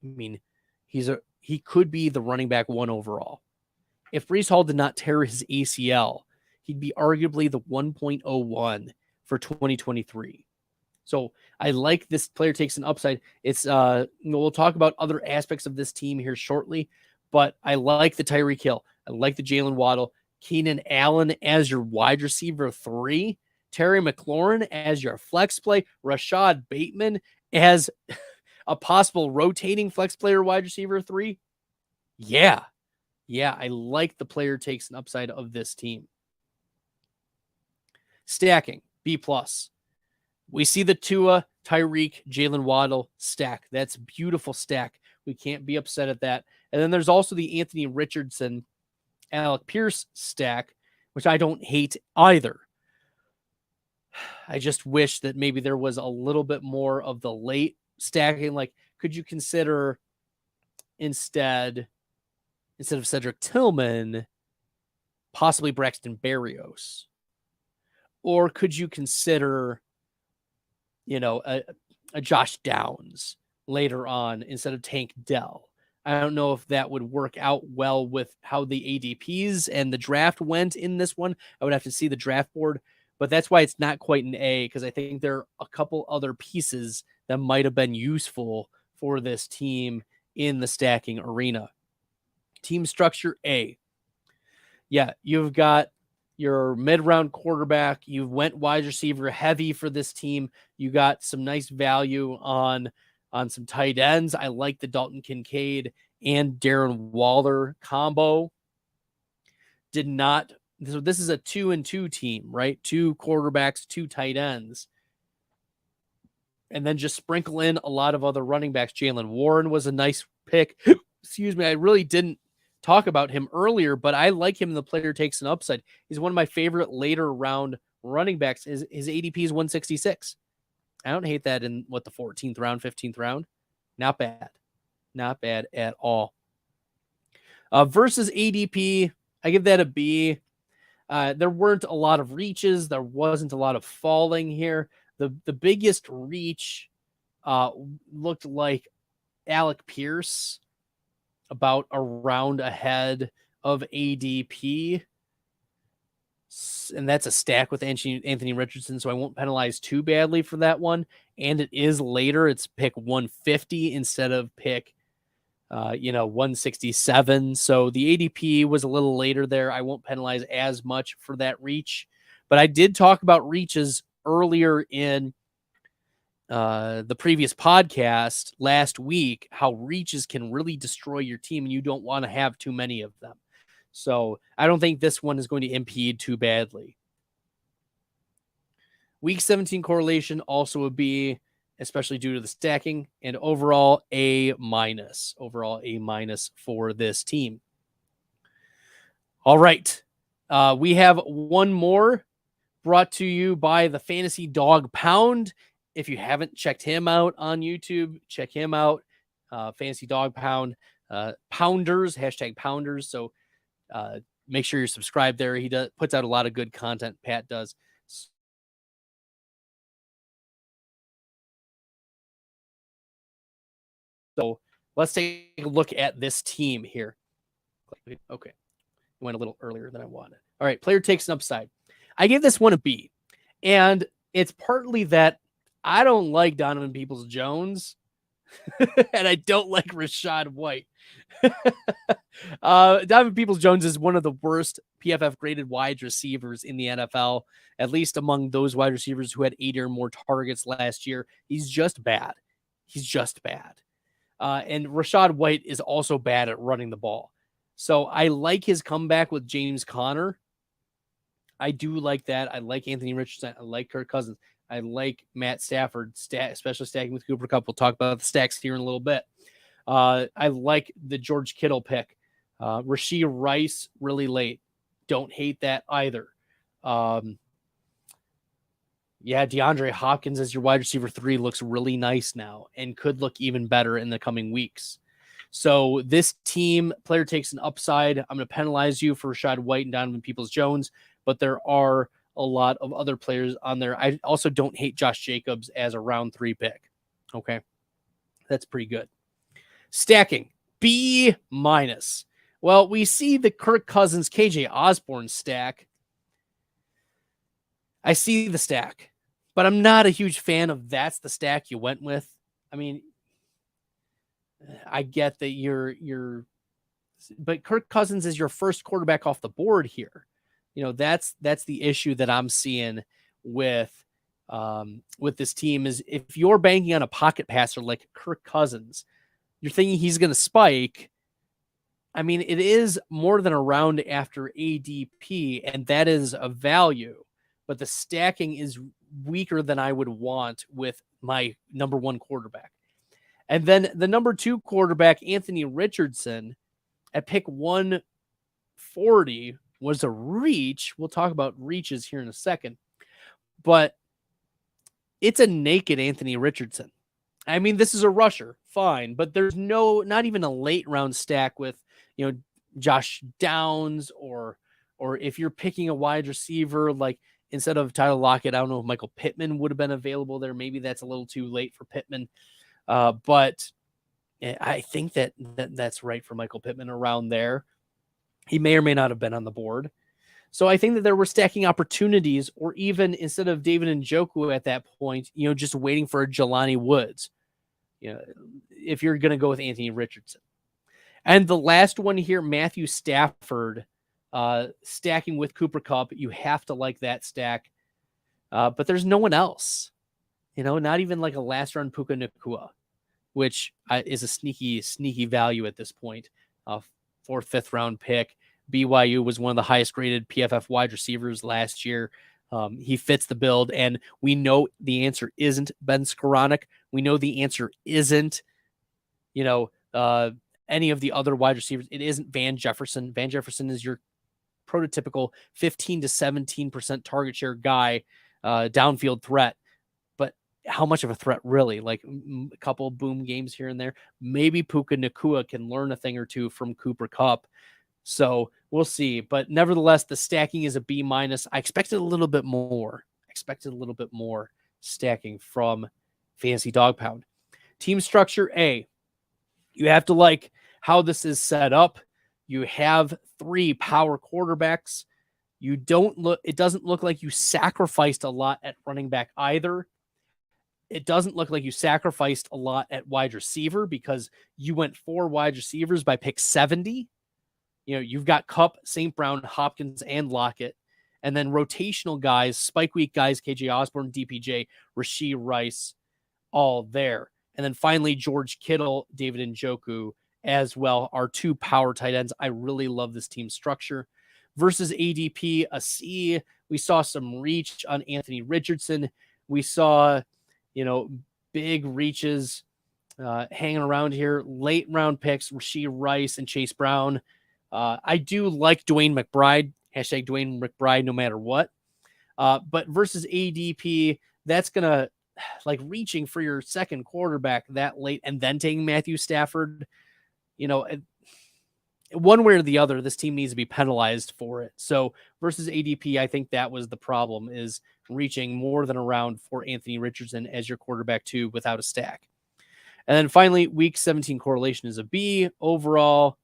I mean, he could be the running back 1 overall. If Breece Hall did not tear his ACL, he'd be arguably the 1.01 for 2023. So I like this player takes an upside. It's we'll talk about other aspects of this team here shortly, but I like the Tyreek Hill. I like the Jalen Waddle, Keenan Allen as your wide receiver 3, Terry McLaurin as your flex play, Rashad Bateman as a possible rotating flex player wide receiver 3. Yeah, I like the player takes an upside of this team. Stacking, B+. We see the Tua, Tyreek, Jalen Waddle stack. That's beautiful stack. We can't be upset at that. And then there's also the Anthony Richardson, Alec Pierce stack, which I don't hate either. I just wish that maybe there was a little bit more of the late stacking. Like, could you consider instead of Cedric Tillman, possibly Braxton Berrios? Or could you consider, a Josh Downs later on instead of Tank Dell? I don't know if that would work out well with how the ADPs and the draft went in this one. I would have to see the draft board, but that's why it's not quite an A, because I think there are a couple other pieces that might have been useful for this team in the stacking arena. Team structure A. Yeah, you've got your mid-round quarterback. You went wide receiver heavy for this team. You got some nice value on some tight ends. I like the Dalton Kincaid and Darren Waller combo. So this is a 2-2 team, right? 2 quarterbacks, 2 tight ends. And then just sprinkle in a lot of other running backs. Jalen Warren was a nice pick. Excuse me. I really didn't talk about him earlier, but I like him in the player takes an upside. He's one of my favorite later round running backs. His ADP is 166. I don't hate that in the 14th round, 15th round. Not bad. Not bad at all. Versus ADP, I give that a B. There weren't a lot of reaches. There wasn't a lot of falling here. The biggest reach looked like Alec Pierce, about a round ahead of ADP. And that's a stack with Anthony Richardson, so I won't penalize too badly for that one. And it is later. It's pick 150 instead of pick 167. So the ADP was a little later there. I won't penalize as much for that reach. But I did talk about reaches earlier in the previous podcast last week, how reaches can really destroy your team, and you don't want to have too many of them. So I don't think this one is going to impede too badly. Week 17 correlation also a B, especially due to the stacking, and overall A-. Overall A- for this team. All right. We have one more brought to you by the Fantasy Dog Pound. If you haven't checked him out on YouTube, check him out. Fantasy Dog Pound, Pounders, #Pounders. So make sure you're subscribed there. He puts out a lot of good content. Pat does. So let's take a look at this team here. Okay. Went a little earlier than I wanted. All right. Player takes an upside. I gave this one a B. And it's partly that I don't like Donovan Peoples-Jones. And I don't like Rachaad White. Donovan Peoples-Jones is one of the worst PFF graded wide receivers in the NFL, at least among those wide receivers who had 80 or more targets last year. He's just bad. And Rachaad White is also bad at running the ball. So I like his comeback with James Conner. I do like that. I like Anthony Richardson. I like Kirk Cousins. I like Matt Stafford, especially stacking with Cooper Kupp. We'll talk about the stacks here in a little bit. I like the George Kittle pick. Rashee Rice really late. Don't hate that either. DeAndre Hopkins as your wide receiver 3 looks really nice now and could look even better in the coming weeks. So this team, player takes an upside. I'm going to penalize you for Rachaad White and Donovan Peoples-Jones, but there are a lot of other players on there. I also don't hate Josh Jacobs as a round 3 pick. Okay. That's pretty good. Stacking, B-. Well, we see the Kirk Cousins, KJ Osborne stack. I see the stack. But I'm not a huge fan of that's the stack you went with. I mean, I get that but Kirk Cousins is your first quarterback off the board here. That's the issue that I'm seeing with this team is if you're banking on a pocket passer like Kirk Cousins, you're thinking he's going to spike. I mean, it is more than a round after ADP, and that is a value, but the stacking is weaker than I would want with my number one quarterback. And then the number two quarterback, Anthony Richardson, at pick 140 was a reach. We'll talk about reaches here in a second, but it's a naked Anthony Richardson. I mean, this is a rusher, fine, but there's not even a late round stack with, Josh Downs or if you're picking a wide receiver, like instead of Tyler Lockett, I don't know if Michael Pittman would have been available there. Maybe that's a little too late for Pittman. But I think that's right for Michael Pittman around there. He may or may not have been on the board. So I think that there were stacking opportunities, or even instead of David Njoku at that point, just waiting for a Jelani Woods, if you're going to go with Anthony Richardson. And the last one here, Matthew Stafford, stacking with Cooper Kupp. You have to like that stack. But there's no one else, not even like a last round Puka Nacua, which is a sneaky value at this point. 4th, 5th round pick. BYU was one of the highest graded PFF wide receivers last year. He fits the build, and we know the answer isn't Ben Skoranek. We know the answer isn't, any of the other wide receivers. It isn't Van Jefferson. Van Jefferson is your prototypical 15 to 17% target share guy, downfield threat. But how much of a threat really? Like a couple boom games here and there. Maybe Puka Nacua can learn a thing or two from Cooper Kupp. So we'll see. But nevertheless, the stacking is a B-. I expected a little bit more. Stacking from Fantasy Dog Pound. Team structure A. You have to like how this is set up. You have 3 power quarterbacks. It doesn't look like you sacrificed a lot at running back either. It doesn't look like you sacrificed a lot at wide receiver because you went 4 wide receivers by pick 70. You've got Kupp, St. Brown, Hopkins, and Lockett. And then rotational guys, spike week guys, KJ Osborne, DPJ, Rashee Rice, all there. And then finally, George Kittle, David Njoku as well are 2 power tight ends. I really love this team structure. Versus ADP, a C. We saw some reach on Anthony Richardson. We saw, big reaches hanging around here. Late round picks, Rashee Rice and Chase Brown. I do like Dwayne McBride. Hashtag Dwayne McBride no matter what. But versus ADP, that's going to like reaching for your second quarterback that late and then taking Matthew Stafford, one way or the other, this team needs to be penalized for it. So versus ADP, I think that was the problem, is reaching more than a round for Anthony Richardson as your quarterback 2 without a stack. And then finally, week 17 correlation is a B. Overall,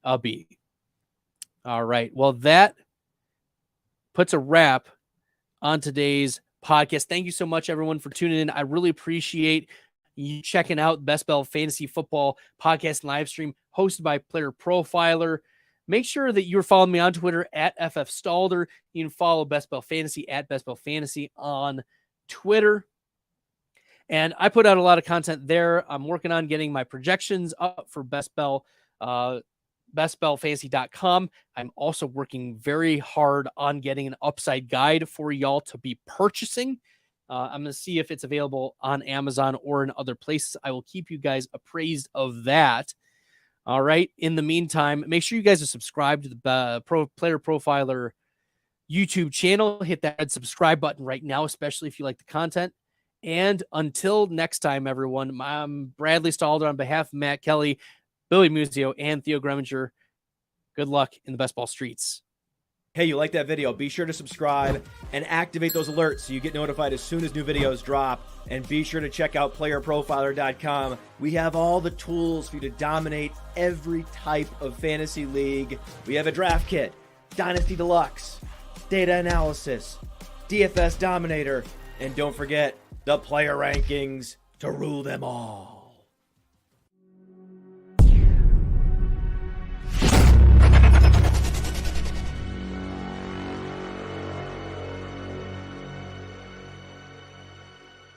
a B. All right. Well, that puts a wrap on today's podcast. Thank you so much, everyone, for tuning in. I really appreciate you checking out Bestball Fantasy Football podcast and live stream hosted by Player Profiler. Make sure that you're following me on Twitter at FF Stalder. You can follow Bestball Fantasy at Bestball Fantasy on Twitter. And I put out a lot of content there. I'm working on getting my projections up for Bestball, bestballfantasy.com. I'm also working very hard on getting an upside guide for y'all to be purchasing. I'm going to see if it's available on Amazon or in other places. I will keep you guys appraised of that. All right. In the meantime, make sure you guys are subscribed to the Player Profiler YouTube channel. Hit that red subscribe button right now, especially if you like the content. And until next time, everyone, I'm Bradley Stalder on behalf of Matt Kelly, Billy Muzio, and Theo Greminger. Good luck in the best ball streets. Hey, you like that video? Be sure to subscribe and activate those alerts so you get notified as soon as new videos drop. And be sure to check out playerprofiler.com. We have all the tools for you to dominate every type of fantasy league. We have a draft kit, Dynasty Deluxe, data analysis, DFS Dominator, And don't forget the player rankings to rule them all.